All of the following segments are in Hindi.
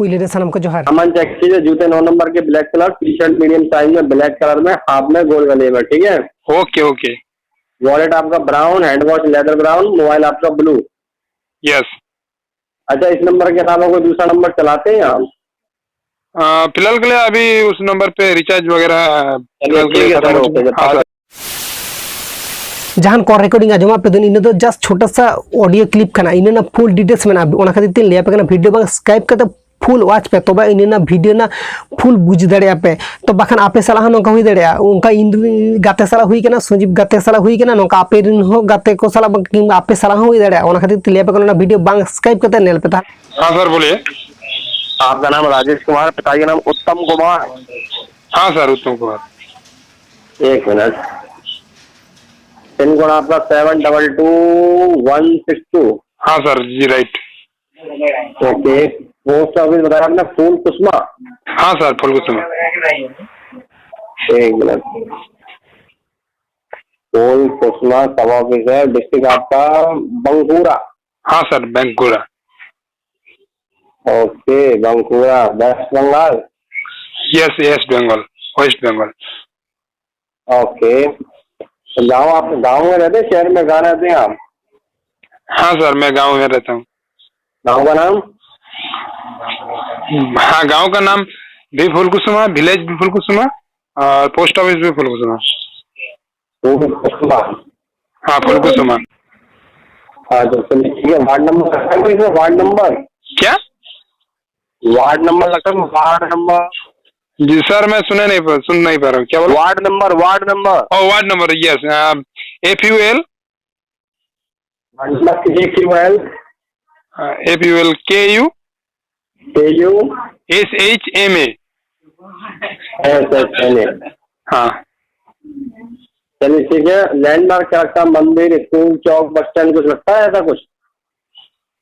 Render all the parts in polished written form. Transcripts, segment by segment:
पुइले सामान को जोहार सामान चेक कीजिए। जूते 9 नंबर के black colour, T shirt medium size में ब्लैक कलर में, हाफ में गोल गले में, ठीक है। Okay okay. वॉलेट आपका brown, hand watch leather brown, mobile आपका ब्लू। यस। अच्छा, इस नंबर के अलावा कोई दूसरा नंबर चलाते हैं आप? फिलहाल के लिए अभी उस नंबर पे रिचार्ज वगैरह जहां कॉल रिकॉर्डिंग आजमा पे इन जस्ट छोटा सा ऑडियो क्लिप खाना इन फुल डिटेल्स में ना खातिर तीन लिया पे वीडियो बा स्काइप करते फुल वाच पे तब इन वीडियो ना फुल बुझ दाड़े पे तो बाखान आपे साला नौका हुई दाड़े उनका इन गाते साला हुई केना संजीव गाते साला हुई केना नौका आपे रिन हो गाते को साला किंबा आपे साला हुई दाड़े ओना खातिर लिया पे वीडियो बांग स्काइप करते नेल पे था। हाँ सर बोलिए। आपका नाम राजेश कुमार, पिता का नाम उत्तम कुमार? हाँ सर उत्तम कुमार। एक मिनट। पिन कोड आपका 722162। हाँ सर जी राइट। ओके। पोस्ट ऑफिस बताया आपने फूल कुसुमा? हाँ सर फुल कुसुमा। एक मिनट। फूल कुसुमा सब ऑफिस है। डिस्ट्रिक्ट आपका बंकुरा? हाँ sir Bankura. Okay, Bankura, west Bengal? Yes yes Bengal, west Bengal. Okay. गाँव आप गाँव में रहते हैं, शहर में कहाँ रहते हैं आप? हाँ सर मैं गांव में रहता हूँ। गाँव का नाम? हाँ गांव का नाम भी फुलकुसुमा, विलेज भी फुलकुसुमा और पोस्ट ऑफिस भी फुलकुसुमा। हाँ फुलकुसुमा। हाँ तो चलिए ठीक है। वार्ड नंबर लगता है इसमें? वार्ड नंबर क्या? वार्ड नंबर लगता है? Ward number? जी सर मैं सुन नहीं पा रहा हूँ। क्या बोला? Ward number, ward number. Oh ward number yes FUL FUL KU SHMA। हाँ चलिए ठीक है। लैंडमार्क क्या लगता है? मंदिर, स्कूल, चौक, बस स्टैंड कुछ लगता है ऐसा कुछ?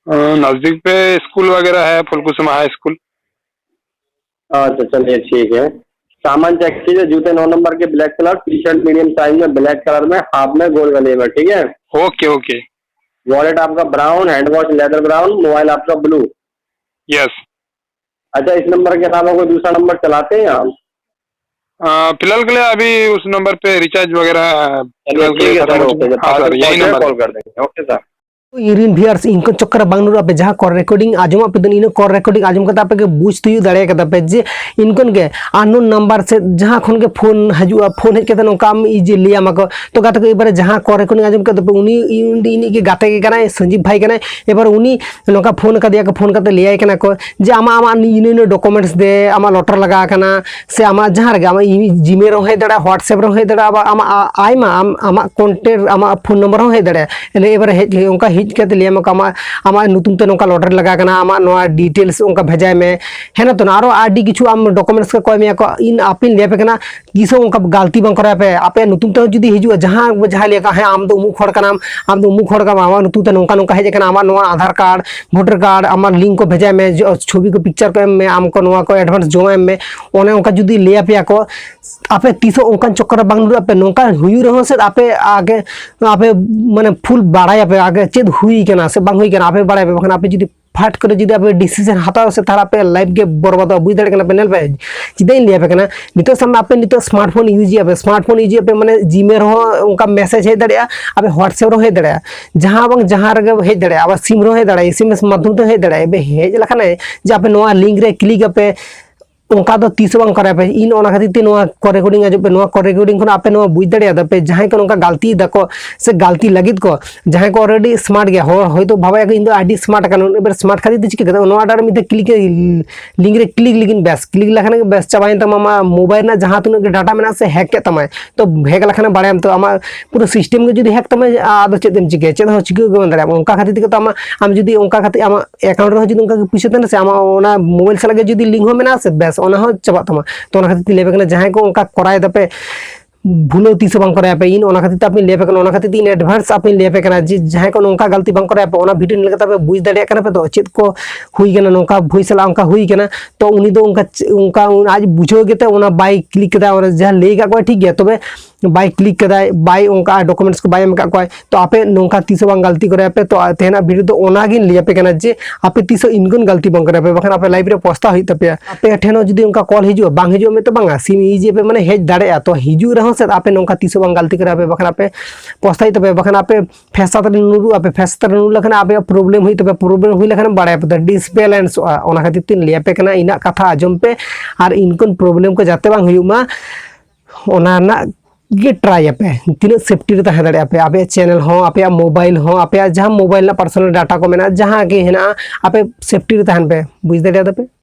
नजदीक पे स्कूल वगैरह है, फुलकुसुमा हाई स्कूल। अच्छा चलिए ठीक है। सामान चेक कीजिए। जूते 9 नंबर के black colour, T shirt medium size में ब्लैक कलर में, हाफ में गोल गले में, ठीक है। Okay okay. वॉलेट आपका brown, hand watch leather brown, mobile आपका ब्लू। यस। अच्छा, इस नंबर के अलावा कोई दूसरा नंबर चलाते हैं आप? फिलहाल के लिए अभी उस नंबर पे रिचार्ज वगैरह यही नंबर कॉल कर देंगे। Okay sir. यूरिन भियर्स इनको चक्कर बांगनुर पे जहां कॉल रिकॉर्डिंग आजमा पे इन कॉल रिकॉर्डिंग आजम करता पे बुझ तुयु दाड़े कदा पे जे इनकन के अननोन नंबर से जहां खन के फोन हजुआ फोन हेज के नोका इजे लिया मको तो गाते के एबारे जहां कॉल रिकॉर्डिंग आजम करते पे उनी इनी के गाते के कना संजीव भाई कना एबार उनी नोका फोन का दिया के फोन करते लिया कना को जे आमा इन डॉक्यूमेंट्स दे आमा लॉटर लगा कना से आमा जहां रे आमा जीमेल रो हे दड़ा व्हाट्सएप रो हे दड़ा आमा आइमा आमा कॉन्टैक्ट आमा फोन नंबर रो हे दड़ा एबारे हेज उनका हिज के लिए आमा नुतुम ते नोका लॉटरी लगा कना आमा नोआ डिटेल्स उनका भेजाय में है ना तो आरो आडी किछु आम डॉक्यूमेंट्स के कोय में को इन आपिन ले पे कना किसो उनका गलती बं करे पे आपे नुतुम ते जुदी हिजु जहां ले का है आम तो उमुक खड़ कना आम तो उमुक खड़ का आमा नुतुम ते नोका नोका हेज कना आमा नोआ आधार कार्ड वोटर कार्ड आमा लिंक को भेजाय में छवि को पिक्चर को में आम को नोआ को एडवांस जोमा में ओने उनका जुदी ले पे को आपे तीसो उनका चक्कर बांग पे नोका हुई रहो से आपे आगे आपे माने फुल बाड़ाय पे आगे चेद हुई केना से बांग हुई केना आपे बाड़ाय पे बखन आपे जुदी फाट करे जुदी आपे डिसीजन हाताओ से तारा पे लाइफ के बर्बाद बुझ दाड़े केना पेनल पे चिदाई लिया पे केना नितो सामने आपे नितो स्मार्टफोन यूज पे माने जीमेल हो उनका मैसेज हे दाड़े आपे व्हाट्सएप रो हे दाड़े जहां रे हे दाड़े अब सिम रो हे दाड़े एसएमएस माध्यम तो हे दाड़े बे हे लखने जे आपे नोआ लिंक रे क्लिक आपे उनका तो तीस बांग करे पे इन ओना खातिर ते नोआ को रिकॉर्डिंग आजो पे नोआ को रिकॉर्डिंग खन आपे नोआ बुझ दाड़े दा पे जहां को उनका गलती दको से गलती लगित को जहां को ऑलरेडी स्मार्ट गया हो तो भाबा इन दो आडी स्मार्ट कन एबर स्मार्ट खातिर ते चिके नोआ डार मिते क्लिक लिंक रे क्लिक लेकिन बस क्लिक लखने बस चाबाइन तमा मोबाइल ना जहां तुन के डाटा मेना से हैक के तमा तो हैक लखने बाड़ाम तो आमा पूरा सिस्टम के जुदी हैक तमा आदो चेदम चिके चेद हो चिके गन दाड़े उनका खातिर के तमा हम जुदी उनका खातिर आमा अकाउंट रे जुदी उनका पैसा तने से आमा ओना मोबाइल से लगे जुदी लिंक हो मेना से बस ओना हो चबा तमा तो ओना खातिर लेबे कना जहां को उनका कराय दपे भूलो तीस बांग कराय पे इन ओना खातिर आपनि लेबे कना ओना खातिर इन एडवांस आपनि लेबे कना जे जहां को उनका गलती बांग कराय पे ओना वीडियो निलका पे बुझ दाड़े कना पे तो चेद को हुई कना नोका भुइसला उनका हुई कना तो उनी दो उनका आज बुझो गेते ओना बाई क्लिक कदा और जहां लेगा को ठीक गया तबे बाय क्लिक कदाय बाय उनका डॉक्यूमेंट्स को बाय एम का तो आपे नोंका तीसो बांग गलती करे पे तो तेना वीडियो तो ओनागिन लिया पे कना जे आपे तीसो इनगन गलती बांग करे पे बखन आपे लाइव रे पोस्टा हुई तपे आपे ठेनो जदी उनका कॉल हिजु बांग हिजु में तो बांगा सिम इजे पे माने हेज दाड़े तो हिजु रहो से आपे नोंका तीसो बांग गलती करे पे बखन आपे पोस्टा ही तपे बखन आपे फेसा तर नुरु आपे फेसा तर नुरु लखन आपे प्रॉब्लम हुई तपे प्रॉब्लम हुई लखन बाड़ाय पे डिसबैलेंस ओना खातिर तीन लिया पे कना इना कथा आजम पे और इनकन प्रॉब्लम को जाते बांग हुई मा ओना ना ये ट्राई पे तीन सेफ्टी रे तहे दाड़े पे आपे चैनल हो आपे मोबाइल हो आपे जहां मोबाइल ना पर्सनल डाटा को मेना जहां के हेना आपे सेफ्टी रे तहन पे बुझ दाड़े पे